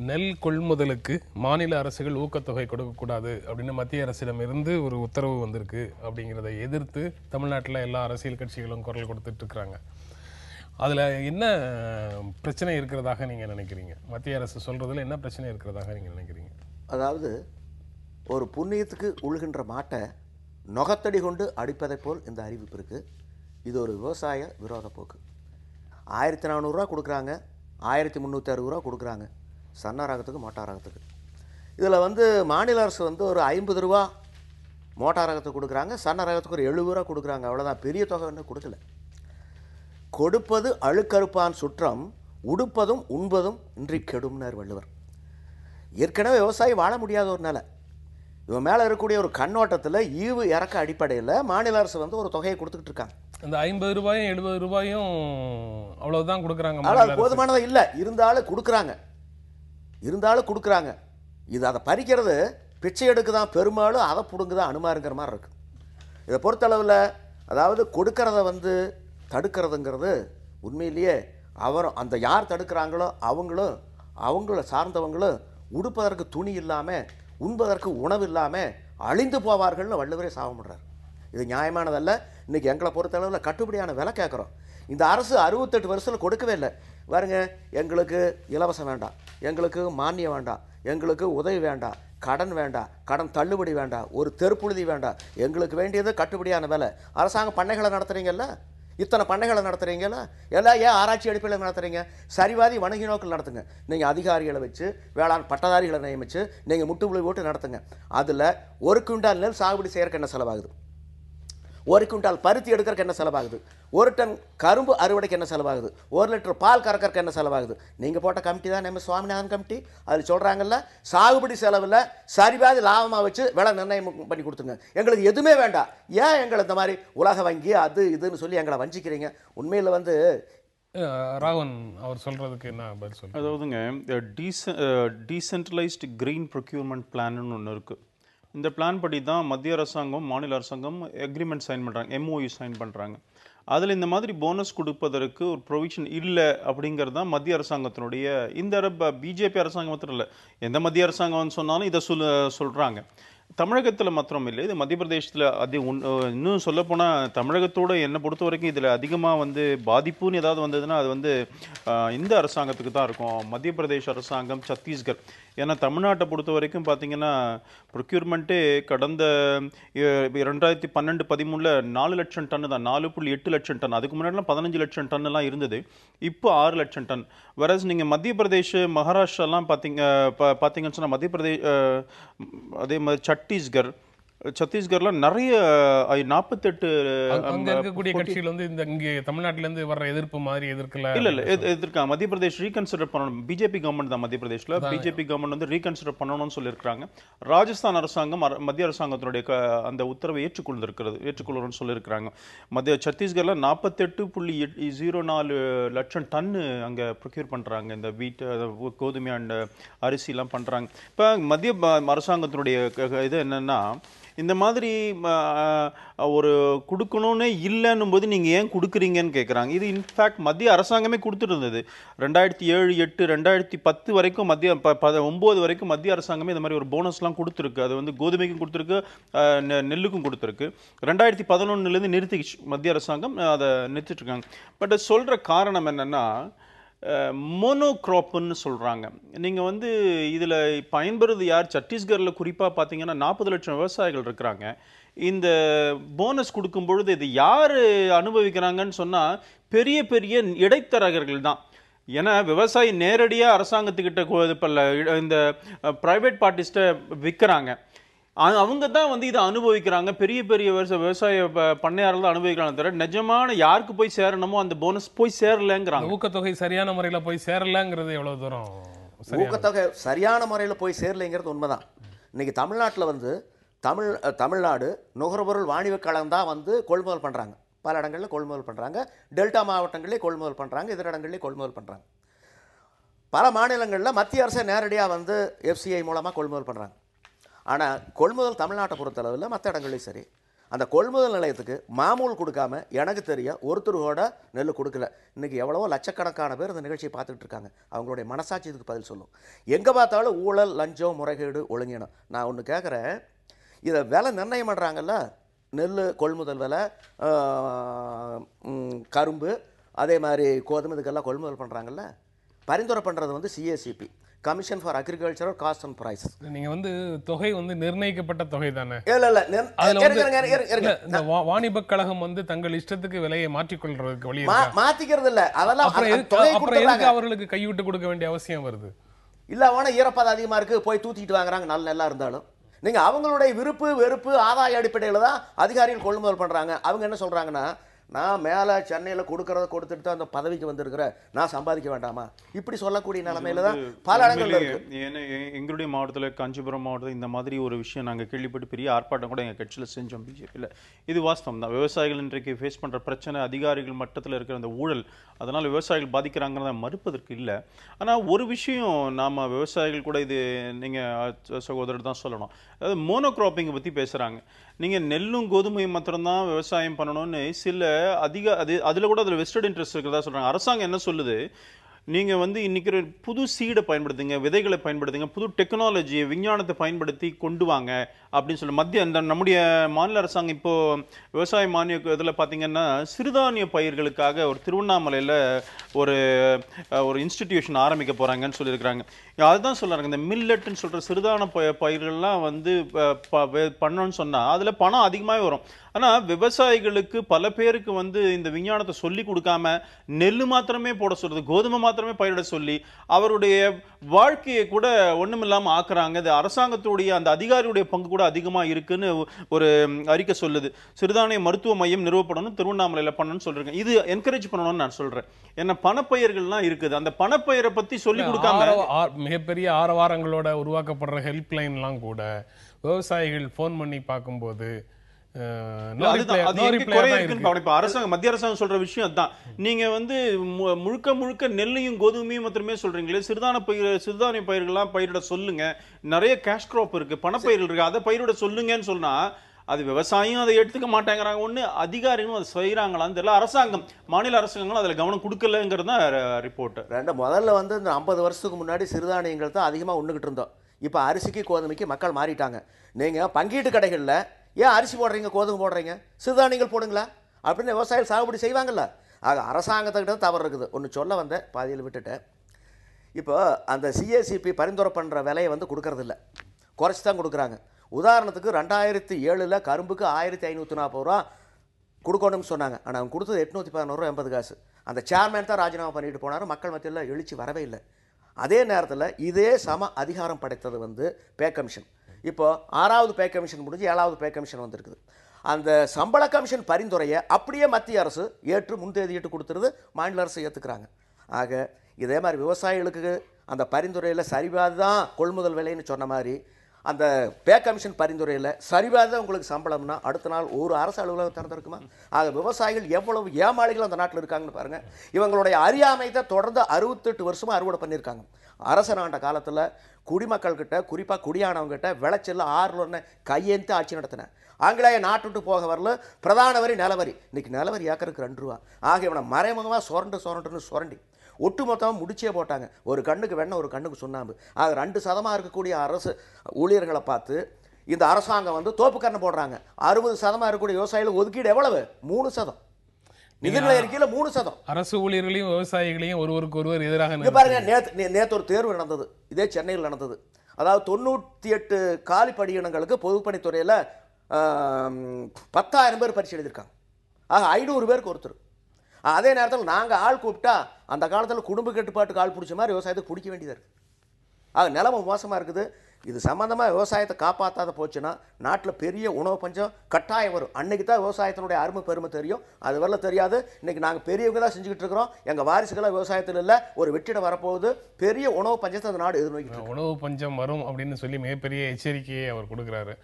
நெல் கொள்முதலுக்கு மாநில அரசுகள் ஊக்கத்தொகை கொடுக்கக்கூடாது அப்படின்னு மத்திய அரசிடமிருந்து ஒரு உத்தரவு வந்திருக்கு. அப்படிங்கிறதை எதிர்த்து தமிழ்நாட்டில் எல்லா அரசியல் கட்சிகளும் குரல் கொடுத்துட்டு இருக்கிறாங்க. அதில் என்ன பிரச்சனை இருக்கிறதாக நீங்கள் நினைக்கிறீங்க? மத்திய அரசு சொல்கிறதுல என்ன பிரச்சனை இருக்கிறதாக நீங்கள் நினைக்கிறீங்க? அதாவது ஒரு புண்ணியத்துக்கு உழுகின்ற மாட்டை நொகத்தடி கொண்டு அடிப்பதை போல் இந்த அறிவிப்பு இருக்குது. இது ஒரு விவசாய விரோத போக்கு. 1400 கொடுக்குறாங்க, 1360 ரூபா கொடுக்குறாங்க சன்ன ரகத்துக்கு மோட்டார் ரகத்துக்கு. இதில் மாநில அரசு ஒரு 50 ரூபா மோட்டார் ரகத்துக்கு கொடுக்குறாங்க, சன்ன ரகத்துக்கு ஒரு 70 ரூபா கொடுக்குறாங்க. அவ்வளோதான், பெரிய தொகை இன்னும் கொடுக்கல. கொடுப்பது அழுக்கறுப்பான் சுற்றம், உடுப்பதும் உண்பதும் இன்றி கெடும்னார் வள்ளுவர். ஏற்கனவே விவசாயி வாழ முடியாத ஒரு நிலை. இவன் மேலே இருக்கக்கூடிய ஒரு கண்ணோட்டத்தில் ஈவு இறக்க அடிப்படையில் மாநில அரசு ஒரு தொகையை கொடுத்துக்கிட்டு இருக்காங்க. அந்த 50 ரூபாயும் 70 ரூபாயும் அவ்வளோதான் கொடுக்குறாங்க. ஆனால் போதுமானதாக இல்லை, இருந்தாலும் கொடுக்குறாங்க. இது அதை பறிக்கிறது பிச்சை எடுக்கு தான் பெரும்பாலும், அதை பிடுங்கு தான் அனுமாருங்கிற மாதிரி இருக்குது. இதை பொறுத்தளவில் அதாவது கொடுக்கறத தடுக்கிறதுங்கிறது உண்மையிலேயே அந்த யார் தடுக்கிறாங்களோ அவங்கள சார்ந்தவங்களும் உடுப்பதற்கு துணி இல்லாமல் உண்பதற்கு உணவு இல்லாமல் அழிந்து போவார்கள்னு வள்ளுவரே சாபமிடுறார். இது நியாயமானதல்ல. இன்றைக்கி எங்களை பொறுத்தளவில் கட்டுப்படியான விலை கேட்குறோம். இந்த அரசு 68 வருஷத்தில் கொடுக்கவே இல்லை. பாருங்க, எங்களுக்கு இலவசம் வேண்டாம், எங்களுக்கு மானியம் வேண்டாம், எங்களுக்கு உதவி வேண்டாம், கடன் வேண்டாம், கடன் தள்ளுபடி வேண்டாம், ஒரு தெருப்புழுதி வேண்டாம், எங்களுக்கு வேண்டியது கட்டுப்படியான விலை. அரசாங்கம் பண்ணைகளை நடத்துகிறீங்கல்ல, இத்தனை பண்ணைகளை நடத்துகிறீங்களா, எல்லாம் ஏன் ஆராய்ச்சி அடிப்படையில் நடத்துகிறீங்க? சரிவாதி வணிக நோக்கில் நடத்துங்க. நீங்கள் அதிகாரிகளை வச்சு வேளாண் பட்டதாரிகளை நியமித்து நீங்கள் முட்டுப்புள்ளி போட்டு நடத்துங்க. அதில் 1 குவிண்டால் நெல் சாகுபடி செய்கிறக்கு என்ன செலவாகுது, 1 குவிண்டால் பருத்தி எடுக்கிறக்கு என்ன செலவாகுது, 1 டன் கரும்பு அறுவடைக்கு என்ன செலவாகுது, 1 லிட்டர் பால் கறக்கிறக்கு என்ன செலவாகுது? நீங்கள் போட்ட கமிட்டி தான் நம்ம சுவாமிநாதன் கமிட்டி. அதில் சொல்கிறாங்கல்ல, சாகுபடி செலவில் சரிபாதி லாபமாக வச்சு விலை நிர்ணயம் பண்ணி கொடுத்துங்க, எங்களுக்கு எதுவுமே வேண்டாம். ஏன் எங்களை இந்த மாதிரி உலக வங்கி அது இதுன்னு சொல்லி எங்களை வஞ்சிக்கிறீங்க? உண்மையில் ராவன் அவர் சொல்கிறதுக்கு என்ன பதில் சொல்லுங்கள்? அதாவதுங்க, டீசென்ட்ரலைஸ்டு கிரீன் ப்ரொக்யூர்மெண்ட் பிளான்னு ஒன்று இருக்குது. இந்த பிளான் படி தான் மத்திய அரசாங்கம் மாநில அரசாங்கம் எக்ரிமெண்ட் சைன் பண்ணுறாங்க, எம்ஓயு சைன் பண்ணுறாங்க. அதில் இந்த மாதிரி போனஸ் கொடுப்பதற்கு ஒரு ப்ரொவிஷன் இல்லை அப்படிங்கிறது தான் மத்திய அரசாங்கத்தினுடைய. இந்த பிஜேபி அரசாங்கம் மாத்திரம் இல்லை, எந்த மத்திய அரசாங்கம்னு சொன்னாலும் இதை சொல்கிறாங்க. தமிழகத்தில் மாத்திரம் இல்லை, இது மத்திய பிரதேசத்தில் இன்னும் சொல்லப்போனால் தமிழகத்தோடு என்னை பொறுத்த வரைக்கும் இதில் அதிகமாக பாதிப்புன்னு ஏதாவது வந்ததுன்னா அது இந்த அரசாங்கத்துக்கு தான் இருக்கும், மத்திய பிரதேஷ் அரசாங்கம், சத்தீஸ்கர். ஏன்னா தமிழ்நாட்டை பொறுத்த வரைக்கும் பார்த்தீங்கன்னா ப்ரொக்யூர்மெண்ட்டே கடந்த 2012-13 4 லட்சம் டன்னு தான், 4.8 லட்சம் டன். அதுக்கு முன்னாடிலாம் 15 லட்சம் டன்னுலாம் இருந்தது, இப்போ 6 லட்சம் டன். வேறஸ் நீங்கள் மத்திய பிரதேஷ், மகாராஷ்டிராலாம் பார்த்தீங்கன்னு சொன்னால் மத்திய பிரதேஷ், அதே மாதிரி சத்தீஸ்கர்ல நிறைய 48 இருக்கக்கூடிய கட்சிகள் இந்த இங்கே தமிழ்நாட்டிலேருந்து வர்ற எதிர்ப்பு மாதிரி எதிர்க்கல. இல்லை எதிர்க்காங்க. மத்திய பிரதேஷ் ரீகன்சிடர் பண்ணணும், பிஜேபி கவர்மெண்ட் தான் மத்திய பிரதேஷ்ல, பிஜேபி கவர்மெண்ட் ரீகன்சிடர் பண்ணணும்னு சொல்லியிருக்காங்க. ராஜஸ்தான் அரசாங்கம் மத்திய அரசாங்கத்தினுடைய அந்த உத்தரவை ஏற்றுக்கொள்ளுன்னு சொல்லியிருக்கிறாங்க. சத்தீஸ்கர்ல 48.04 லட்சம் டன்னு அங்கே ப்ரொக்யூர் பண்ணுறாங்க, இந்த வீட், கோதுமை அண்ட் அரிசிலாம் பண்ணுறாங்க. இப்போ மத்திய அரசாங்கத்தினுடைய இது என்னன்னா, இந்த மாதிரி ஒரு கொடுக்கணும்னு இல்லைன்னும் போது நீங்கள் ஏன் கொடுக்குறீங்கன்னு கேட்குறாங்க. இது இன்ஃபேக்ட் மத்திய அரசாங்கமே கொடுத்துட்டு இருந்தது. 2007, 2008, 2010 வரைக்கும் 9 வரைக்கும் மத்திய அரசாங்கமே இந்த மாதிரி ஒரு போனஸ்லாம் கொடுத்துருக்கு. அது கோதுமைக்கும் கொடுத்துருக்கு, நெல்லுக்கும் கொடுத்துருக்கு. 2011 நிறுத்திச்சு மத்திய அரசாங்கம், அதை நிறுத்திட்டு இருக்காங்க. பட் சொல்கிற காரணம் என்னென்னா, மோனோக்ராப்புன்னு சொல்கிறாங்க. நீங்கள் இதில் பயன்பெறுவது யார்? சத்தீஸ்கரில் குறிப்பாக பார்த்தீங்கன்னா 40 லட்சம் விவசாயிகள் இருக்கிறாங்க. இந்த போனஸ் கொடுக்கும் பொழுது இது யார் அனுபவிக்கிறாங்கன்னு சொன்னால் பெரிய பெரிய இடைத்தரகர்கள் தான். ஏன்னா விவசாயி நேரடியாக அரசாங்கத்துக்கிட்ட இந்த ப்ரைவேட் பார்ட்டிஸ்ட்டை விற்கிறாங்க, அவங்க தான் இதை அனுபவிக்கிறாங்க. பெரிய பெரிய விவசாய பண்ணையாளர்கள் தான் அனுபவிக்கிறாங்க. தவிர நிஜமான யாருக்கு போய் சேரணுமோ அந்த போனஸ் போய் சேரலைங்கிறாங்க. ஊக்கத்தொகை சரியான முறையில் போய் சேரலைங்கிறது எவ்வளோ தூரம்? ஊக்கத்தொகை சரியான முறையில் போய் சேரலைங்கிறது உண்மைதான். இன்னைக்கு தமிழ்நாட்டில் தமிழ்நாடு நுகர்பொருள் வாணிப கழகம் தான் கொள்முதல் பண்ணுறாங்க. பல இடங்களில் கொள்முதல் பண்ணுறாங்க, டெல்டா மாவட்டங்களிலே கொள்முதல் பண்ணுறாங்க, இதர இடங்களிலே கொள்முதல் பண்ணுறாங்க. பல மாநிலங்களில் மத்திய அரசை நேரடியாக FCI மூலமாக கொள்முதல் பண்ணுறாங்க. ஆனால் கொள்முதல் தமிழ்நாட்டை பொறுத்தளவில் மற்ற இடங்களையும் சரி, அந்த கொள்முதல் நிலையத்துக்கு மாமூல் கொடுக்காம எனக்கு தெரிய ஒருத்தர் கூட நெல் கொடுக்கல. இன்றைக்கி எவ்வளவோ லட்சக்கணக்கான பேர் இந்த நிகழ்ச்சியை பார்த்துட்டு இருக்காங்க. அவங்களுடைய மனசாட்சி இதுக்கு பதில் சொல்லும். எங்கே பார்த்தாலும் ஊழல், லஞ்சம், முறைகேடு, ஒழுங்கினம். நான் ஒன்று கேட்குறேன், இதை விலை நிர்ணயம் பண்ணுறாங்கல்ல, நெல் கொள்முதல் விலை, கரும்பு, அதே மாதிரி கோதுமை, இதுக்கெல்லாம் கொள்முதல் பண்ணுறாங்கல்ல, பரிந்துரை பண்ணுறது வந்து CACP, commission for agricultural cost and price. நீங்க வந்து தொகை வந்து நிர்ணயிக்கப்பட்ட தொகை தானே? இல்ல, வாணிப கழகம் வந்து தங்கள் இஷ்டத்துக்கு விலையை மாற்றிக்கொள்றதுக்கு வழி மாத்திக்கிறது இல்ல. அதெல்லாம் அவர்களுக்கு கைவிட்டு கொடுக்க வேண்டிய அவசியம் வருது இல்ல. அவன ஈரப்பதம் அதிகமா இருக்கு, போய் தூத்திட்டு வாங்குறாங்க. நல்ல நெல்லா இருந்தாலும் நீங்க அவங்களுடைய விருப்பு வெறுப்பு ஆதாய அடிப்படையில் தான் அதிகாரிகள் கொள்முதல் பண்றாங்க. அவங்க என்ன சொல்றாங்கன்னா, நான் மேலே சென்னையில் கொடுக்கறத கொடுத்துட்டு தான் அந்த பதவிக்கு வந்திருக்கிறேன், நான் சம்பாதிக்க வேண்டாமா, இப்படி சொல்லக்கூடிய நிலைமையில தான் பல இடங்கள்ல இருக்கு. ஏன்னா எங்களுடைய மாவட்டத்தில், காஞ்சிபுரம் மாவட்டத்தில் இந்த மாதிரி ஒரு விஷயம் நாங்கள் கேள்விப்பட்டு பெரிய ஆர்ப்பாட்டம் கூட எங்கள் கட்சியில் செஞ்சோம், பிஜேபியில். இது வாஸ்தவம் தான். விவசாயிகள் இன்றைக்கு ஃபேஸ் பண்ணுற பிரச்சனை, அதிகாரிகள் மட்டத்தில் இருக்கிற அந்த ஊழல், அதனால் விவசாயிகள் பாதிக்கிறாங்கிறத மறுப்பதற்கு இல்லை. ஆனால் ஒரு விஷயம் நாம் விவசாயிகள் கூட, இது நீங்கள் சகோதரர் தான் சொல்லணும், அதாவது மோனோக்ராப்பிங்கை பற்றி பேசுகிறாங்க. நீங்கள் நெல்லும் கோதுமையும் மாத்திரம்தான் விவசாயம் பண்ணணும்னு சில அதில் கூட அதில் வெஸ்டட் இன்ட்ரெஸ்ட் இருக்கிறதா சொல்கிறாங்க. அரசாங்கம் என்ன சொல்லுது, நீங்கள் வந்து இன்றைக்கி புது சீடை பயன்படுத்துங்க, விதைகளை பயன்படுத்துங்க, புது டெக்னாலஜி, விஞ்ஞானத்தை பயன்படுத்தி கொண்டு வாங்க அப்படின்னு சொல்லி நம்முடைய மாநில அரசாங்கம் இப்போது விவசாய மானிய இதில் பார்த்தீங்கன்னா சிறுதானிய பயிர்களுக்காக ஒரு திருவண்ணாமலையில் ஒரு இன்ஸ்டிடியூஷன் ஆரம்பிக்க போகிறாங்கன்னு சொல்லியிருக்கிறாங்க. அதுதான் சொல்கிறாங்க, இந்த மில்லட்டுன்னு சொல்கிற சிறுதான பயிர்கள்லாம் வந்து பண்ணணும்னு சொன்னால் அதில் பணம் அதிகமாகவே வரும். ஆனால் விவசாயிகளுக்கு பல பேருக்கு வந்து இந்த விஞ்ஞானத்தை சொல்லி கொடுக்காம நெல் மாத்திரமே போட சொல்றது, கோதுமை மாத்திரமே பயிரிட சொல்லி அவருடைய வாழ்க்கையை கூட ஒண்ணுமில்லாம ஆக்குறாங்க. இது அரசாங்கத்துடைய அந்த அதிகாரியுடைய பங்கு கூட அதிகமா இருக்குன்னு ஒரு அறிக்கை சொல்லுது. சிறுதானிய மருத்துவ மையம் நிறுவப்படணும், திருவண்ணாமலையில பண்ணணும்னு சொல்றேன். இது என்கரேஜ் பண்ணணும்னு நான் சொல்றேன். என்ன பணப்பயிர்கள்லாம் இருக்குது, அந்த பணப்பயிரை பத்தி சொல்லி கொடுக்காம மிகப்பெரிய ஆரவாரங்களோட உருவாக்கப்படுற ஹெல்ப்லைன்லாம் கூட விவசாயிகள் போன் பண்ணி பார்க்கும்போது அரசாங்கம், மத்திய அரசாங்கம் சொல்ற விஷயம் தான். நீங்க வந்து முழுக்க முழுக்க நெல்லையும் கோதுமையும் மாத்திரமே சொல்றீங்களே, சிறுதானிய பயிர்கள்லாம் பயிரிட சொல்லுங்க, நிறைய கேஷ் கிராப் இருக்கு, பணப்பயிர்கள் இருக்கு, அதை பயிரிட சொல்லுங்கன்னு சொன்னா அது விவசாயம் அதை எடுத்துக்க மாட்டேங்கிறாங்க. ஒண்ணு அதிகாரிகளும் அதை செய்யறாங்களான்னு தெரியல. அரசாங்கம், மாநில அரசாங்கங்களும் அதுல கவனம் கொடுக்கலங்கிறது தான் ரிப்போர்ட். முதல்ல வந்து இந்த 50 வருஷத்துக்கு முன்னாடி சிறுதானியங்கள் தான் அதிகமா உண்ணுகிட்டு இருந்தோம். இப்ப அரிசிக்கு கோதுமைக்கு மக்கள் மாறிட்டாங்க. நீங்க பங்கீட்டு கடைகள்ல ஏன் அரிசி போடுறீங்க, கோதுமை போடுறீங்க, சிறுதானியங்கள் போடுங்களா அப்படின்னு விவசாயிகள் சாகுபடி செய்வாங்கல்ல. ஆக அரசாங்கத்துக்கிட்ட தவறு இருக்குது. ஒன்று சொல்ல வந்தேன், பாதியில் விட்டுட்டேன். இப்போ அந்த சிஏசிபி பரிந்துரை பண்ணுற விலையை வந்து கொடுக்கறதில்ல, குறைச்சி தான் கொடுக்குறாங்க. உதாரணத்துக்கு 2007 கரும்புக்கு 1540 ரூபா கொடுக்கணும்னு சொன்னாங்க. ஆனால் அவங்க கொடுத்தது 811 ரூபா 80 காசு. அந்த சேர்மேன் தான் ராஜினாமா பண்ணிட்டு போனார். மக்கள் மத்தியில் எழுச்சி வரவே இல்லை. அதே நேரத்தில் இதே சம அதிகாரம் படைத்தது வந்து பே கமிஷன். இப்போ 6வது பே கமிஷன் முடிஞ்சு 7வது பே கமிஷன் வந்திருக்குது. அந்த சம்பள கமிஷன் பரிந்துரையை அப்படியே மத்திய அரசு ஏற்று முன்தேதியிட்டு கொடுத்துருது, மாநில அரசு ஏற்றுக்கிறாங்க. ஆக இதே மாதிரி விவசாயிகளுக்கு அந்த பரிந்துரையில் சரிபாதி தான் கொள்முதல் விலைன்னு சொன்ன மாதிரி அந்த பே கமிஷன் பரிந்துரையில் சரிபாதி தான் உங்களுக்கு சம்பளம்னா அடுத்த நாள் ஒரு அரசு அலுவலகம் திறந்திருக்குமா? ஆக விவசாயிகள் எவ்வளவு ஏமாளிகள் அந்த நாட்டில் இருக்காங்கன்னு பாருங்கள். இவங்களுடைய அறியாமையை தொடர்ந்து 68 வருஷமாக அறுவடை பண்ணியிருக்காங்க. அரசன் ஆண்ட காலத்தில் குடிமக்கள்கிட்ட, குறிப்பாக குடியானவங்ககிட்ட விளைச்சல் 6 கையெழுத்து ஆட்சி நடத்தினேன். ஆங்கிலேய நாட்டுட்டு போக வரல, பிரதான வரி நிலவரி. இன்னைக்கு நிலவரி ஏக்கருக்கு 2 ரூபா. ஆக இவனை மறைமுகமாக சுரண்டுன்னு ஒட்டு மொத்தமாக முடிச்சே போட்டாங்க. ஒரு கண்ணுக்கு வெண்ணெய், ஒரு கண்ணுக்கு சுண்ணாம்பு. ஆக 2% இருக்கக்கூடிய அரசு ஊழியர்களை பார்த்து இந்த அரசாங்கம் வந்து தோப்புக்கரணை போடுறாங்க. 60% இருக்கக்கூடிய விவசாயிகள் ஒதுக்கீடு எவ்வளவு? 3%. நிதிநிலை அறிக்கையில் 3%. அரசு ஊழியர்களையும் விவசாயிகளையும் ஒருவருக்கு ஒருவர் எதிராக பாருங்க. நேற்று ஒரு தேர்வு நடந்தது, இதே சென்னையில் நடந்தது. அதாவது 98 காலி பணியிடங்களுக்கு பொதுப்பணித்துறையில் 10,000 பேர் பரிசு எழுதியிருக்காங்க. ஆக 500 பேருக்கு ஒருத்தர். அதே நேரத்தில் நாங்கள் ஆள் கூப்பிட்டா அந்த காலத்தில் குடும்ப கட்டுப்பாட்டுக்கு ஆள் பிடிச்ச மாதிரி விவசாயத்தை பிடிக்க வேண்டியதாக இருக்குது. ஆக நிலைமை மோசமாக இருக்குது. இது சம்மந்தமாக விவசாயத்தை காப்பாற்றாத போச்சுன்னா நாட்டில் பெரிய உணவு பஞ்சம் கட்டாயம் வரும். அன்றைக்கி தான் விவசாயத்தினுடைய அருமை பெருமை தெரியும். அது வரல தெரியாது. இன்றைக்கி நாங்கள் பெரியவங்க தான் செஞ்சுக்கிட்டு இருக்கிறோம். எங்கள் வாரிசுகளாக விவசாயத்தில் இல்லை, ஒரு வெற்றிடம் வரப்போகுது. பெரிய உணவு பஞ்சத்தை அந்த நாடு எதிர்நோக்கிட்டு உணவு பஞ்சம் வரும் அப்படின்னு சொல்லி மிகப்பெரிய எச்சரிக்கையை அவர் கொடுக்குறாரு.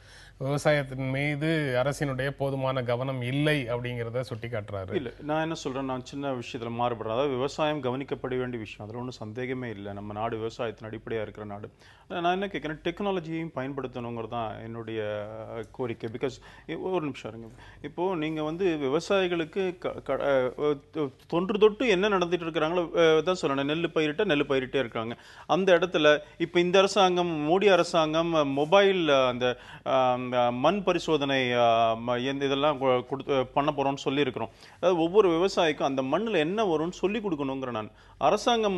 விவசாயத்தின் மீது அரசினுடைய போதுமான கவனம் இல்லை அப்படிங்கிறத சுட்டி காட்டுறாரு. இல்லை, நான் என்ன சொல்கிறேன், நான் சின்ன விஷயத்தில் மாறுபடுறேன். அதாவது விவசாயம் கவனிக்கப்பட வேண்டிய விஷயம், அதில் ஒன்றும் சந்தேகமே இல்லை. நம்ம நாடு விவசாயத்தின் அடிப்படையாக இருக்கிற நாடு. நான் என்ன கேட்குறேன், டெக்னாலஜியையும் பயன்படுத்தணுங்கிறது தான் என்னுடைய கோரிக்கை. பிகாஸ் ஒரு நிமிஷம் இருங்க. இப்போது நீங்கள் வந்து விவசாயிகளுக்கு தொன்று தொட்டு என்ன நடந்துட்டு இருக்கிறாங்களோ தான் சொல்லணும். நெல் பயிரிட்டே இருக்காங்க. அந்த இடத்துல இப்போ இந்த அரசாங்கம், மோடி அரசாங்கம் மொபைல் அந்த மண் பரிசோதனை இதெல்லாம் பண்ண போகிறோம்னு சொல்லியிருக்கிறோம். அதாவது ஒவ்வொரு விவசாயிக்கும் அந்த மண்ணில் என்ன வரும்னு சொல்லி கொடுக்கணுங்கிற நான் அரசாங்கம்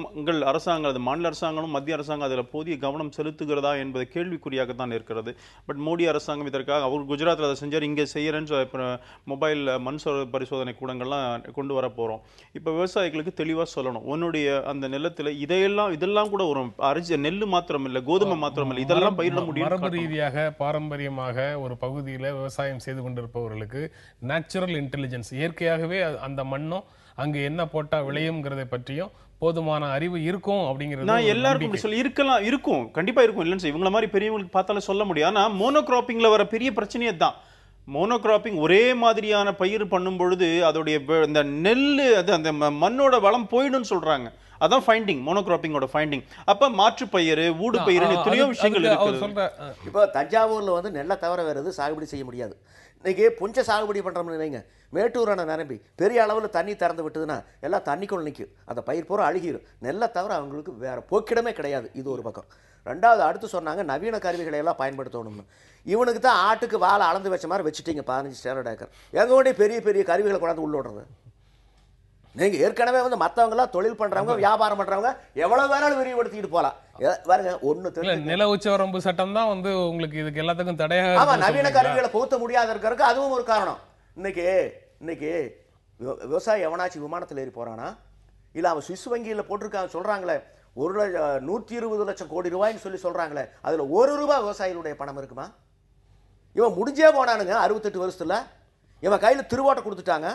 அது மாநில அரசாங்கமும் மத்திய அரசாங்கம் அதில் போதிய கவனம் செலுத்துகிறதா என்பது கேள்விக்குறியாகத்தான் இருக்கிறது. பட் மோடி அரசாங்கம் இதற்காக அவர் குஜராத்தில் அதை செஞ்சார், இங்கே செய்யறேன்னு இப்போ மொபைல் மண் பரிசோதனை கூடங்கள்லாம் கொண்டு வர போகிறோம். இப்போ விவசாயிகளுக்கு தெளிவாக சொல்லணும், உன்னுடைய அந்த நிலத்தில் இதெல்லாம் கூட ஒரு நெல் மாத்திரம் இல்லை, கோதுமை மாத்திரம் இல்லை, இதெல்லாம் பயிரிட முடியும். மரபு ரீதியாக பாரம்பரியமாக ஒரு பகுதியில் விவசாயம் செய்து கொண்டிருப்பவர்களுக்கு நேச்சுரல் இன்டெலிஜென்ஸ், இயற்கையாகவே அந்த மண்ணும் அங்கு என்ன போட்டா விளையும்ங்கிறதை பற்றியும் போதுமான அறிவு இருக்கும் அப்படிங்கிறது நான் எல்லாருக்கும் சொல்லி இருக்கும், கண்டிப்பா இருக்கும். இல்லைன்னு சொல்லி இவங்கள மாதிரி பெரியவங்களுக்கு பார்த்தாலும் சொல்ல முடியும். ஆனா மோனோகிராப்பிங்ல வர பெரிய பிரச்சனையே தான். மோனோகிராப்பிங் ஒரே மாதிரியான பயிர் பண்ணும் பொழுது அதோடைய இந்த நெல் அந்த மண்ணோட வளம் போயிடும்னு சொல்றாங்க. அதான் ஃபைண்டிங், மோனோகிராப்பிங்கோட ஃபைண்டிங். அப்ப மாற்று பயிர், ஊடு பயிர், எத்தனையோ விஷயங்கள் இருக்கு. இப்போ தஞ்சாவூர்ல வந்து நெல்லை தவிர வேற எதுவும் சாகுபடி செய்ய முடியாது. இன்னைக்கு புஞ்ச சாகுபடி பண்றோம்னு வைங்க, மேட்டூர் அணை நிரம்பி பெரிய அளவில் தண்ணி திறந்து விட்டதுன்னா எல்லாம் தண்ணிக்குள்ள நிற்கும், அந்த பயிர் பூரா அழுகிடும். நெல்லை தவிர அவங்களுக்கு வேற போக்கிடமே கிடையாது. இது ஒரு பக்கம். ரெண்டாவது அடுத்து சொன்னாங்க நவீன கருவிகளை எல்லாம் பயன்படுத்தணும்னு. இவனுக்கு தான் ஆட்டுக்கு வாழை அளந்து வச்ச மாதிரி வச்சுட்டீங்க 15 ஸ்டெராய்டு ஏக்கர். எங்களுடைய பெரிய பெரிய கருவிகளை கொண்டாந்து உள்ள விடுறது. நீங்கள் ஏற்கனவே வந்து மற்றவங்களாம் தொழில் பண்ணுறவங்க, வியாபாரம் பண்ணுறவங்க எவ்வளோ வேணாலும் விரிவுபடுத்திட்டு போகலாம். பாருங்க, ஒன்று நில உச்சவரம்பு சட்டம் தான் வந்து உங்களுக்கு இதுக்கு எல்லாத்துக்கும் தடையாக. ஆமாம், நவீன கருவிகளை புகுத்த முடியாத இருக்கிறதுக்கு அதுவும் ஒரு காரணம். இன்னைக்கு விவசாயி எவனாச்சும் விமானத்தில் ஏறி போகிறானா, இல்லை அவன் சுவிஸ் வங்கியில் போட்டிருக்காங்க சொல்கிறாங்களே 120 லட்சம் கோடி ரூபாய்ன்னு சொல்லி சொல்கிறாங்களே, அதில் ₹1 விவசாயிகளுடைய பணம் இருக்குமா? இவன் முடிஞ்சே போனானுங்க 68 வருஷத்தில். இவன் கையில் திருவோட்டை கொடுத்துட்டாங்க.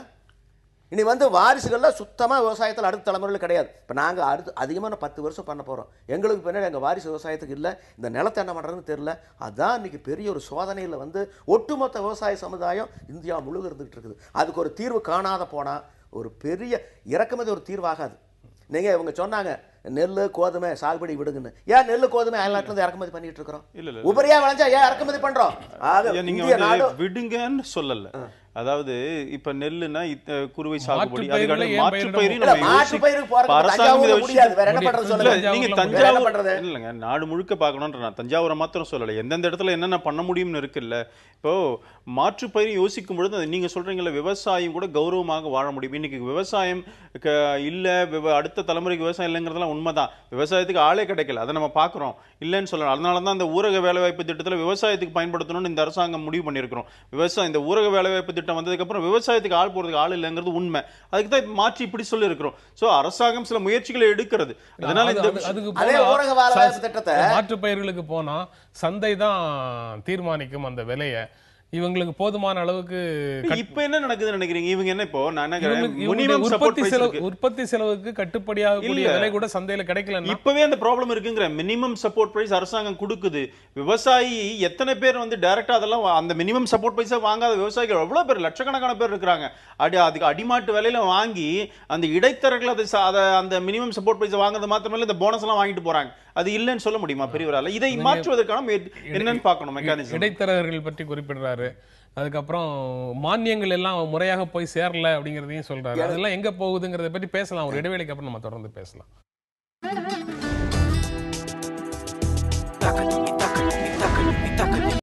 இனி வந்து வாரிசுகள்லாம் சுத்தமாக விவசாயத்தில் அடுத்த தலைமுறையில் கிடையாது. இப்போ நாங்கள் அதிகமான 10 வருஷம் பண்ண போகிறோம். எங்களுக்கு பின்னாடி எங்கள் வாரிசு விவசாயத்துக்கு இல்லை, இந்த நிலத்தை என்ன பண்ணுறதுன்னு தெரியல. அதுதான் இன்றைக்கி பெரிய ஒரு சோதனையில் வந்து ஒட்டுமொத்த விவசாய சமுதாயம் இந்தியா முழுக்க இருந்துகிட்டு இருக்குது. அதுக்கு ஒரு தீர்வு காணாத போனால் ஒரு பெரிய இறக்குமதி ஒரு தீர்வாகாது. நீங்கள் இவங்க சொன்னாங்க நெல் கோதுமை சாகுபடி விடுங்கன்னு. ஏன் நெல் கோதுமை அயல்நாட்டிலிருந்து இறக்குமதி பண்ணிட்டு இருக்கிறோம்? உபரியா விளைஞ்சா ஏன் இறக்குமதி பண்றோம்? விடுங்கன்னு சொல்லல. அதாவது இப்ப நெல்லுனா குறுவை சாகுபடி, நீங்க தஞ்சாவூர் இல்லைங்க, நாடு முழுக்க பார்க்கணும்ன்ற நான் தஞ்சாவூரை மாத்திரம் சொல்லலை, எந்தெந்த இடத்துல என்னென்ன பண்ண முடியும்னு இருக்குல்ல. இப்போ மாற்றுப்பயிர் யோசிக்கும் பொழுது நீங்க சொல்றீங்கல்ல, விவசாயம் கூட கௌரவமாக வாழ முடியும். இன்னைக்கு விவசாயம் இல்ல, அடுத்த தலைமுறைக்கு விவசாயம் இல்லைங்கிறதுலாம் உண்மைதான். விவசாயத்துக்கு ஆளே கிடைக்கல, அதை நம்ம பார்க்குறோம், இல்லைன்னு சொல்லலாம். அதனாலதான் இந்த ஊரக வேலைவாய்ப்பு திட்டத்தில் விவசாயத்துக்கு பயன்படுத்தணும்னு இந்த அரசாங்கம் முடிவு பண்ணியிருக்கிறோம். இந்த ஊரக வேலைவாய்ப்பு திட்டம் வந்ததுக்கு அப்புறம் விவசாயத்துக்கு ஆள் போறதுக்கு ஆள் இல்லைங்கிறது உண்மை. அதுக்கு தான் மாற்றி இப்படி சொல்லி இருக்கிறோம். சோ அரசாங்கம் சில முயற்சிகளை எடுக்கிறது. அதனால மாற்று பயிர்களுக்கு போனா சந்தை தான் தீர்மானிக்கும் அந்த விலையை. இவங்களுக்கு போதுமான அளவுக்கு இப்ப என்ன நடக்குதுன்னு நினைக்கிறீங்க? இவங்க என்ன இப்போ உற்பத்தி செலவுக்கு கட்டுப்படியாக விலை கூட சந்தையில கிடைக்கல. இப்பவே அந்த ப்ராப்ளம் இருக்குங்கிற. மினிமம் சப்போர்ட் பிரைஸ் அரசாங்கம் கொடுக்குது. விவசாயி எத்தனை பேர் வந்து டைரக்டா அதெல்லாம் அந்த மினிமம் சப்போர்ட் பிரைஸா வாங்காத விவசாயிகள் எவ்வளவு பேர், லட்சக்கணக்கான பேர் இருக்கிறாங்க. அதுக்கு அடிமாட்டு விலையில வாங்கி அந்த இடைத்தரகர்கள் அந்த மினிமம் சப்போர்ட் பிரைஸ் வாங்குறது மாத்திரமல்ல, இந்த போனஸ் எல்லாம் வாங்கிட்டு போறாங்க. அது இல்லைன்னு சொல்ல முடியுமா பெரியவரால? இதை மாற்றுவதற்கான என்னன்னு பார்க்கணும் மெக்கானிசம். இடைத்தரகர்கள் பற்றி குறிப்பிடுறாரு. அதுக்கப்புறம் மானியங்கள் எல்லாம் முறையாக போய் சேரல அப்படிங்கிறதையும் சொல்றாரு. அதெல்லாம் எங்க போகுதுங்கிறத பற்றி பேசலாம். ஒரு இடைவேளைக்கு அப்புறம் நம்ம தொடர்ந்து பேசலாம்.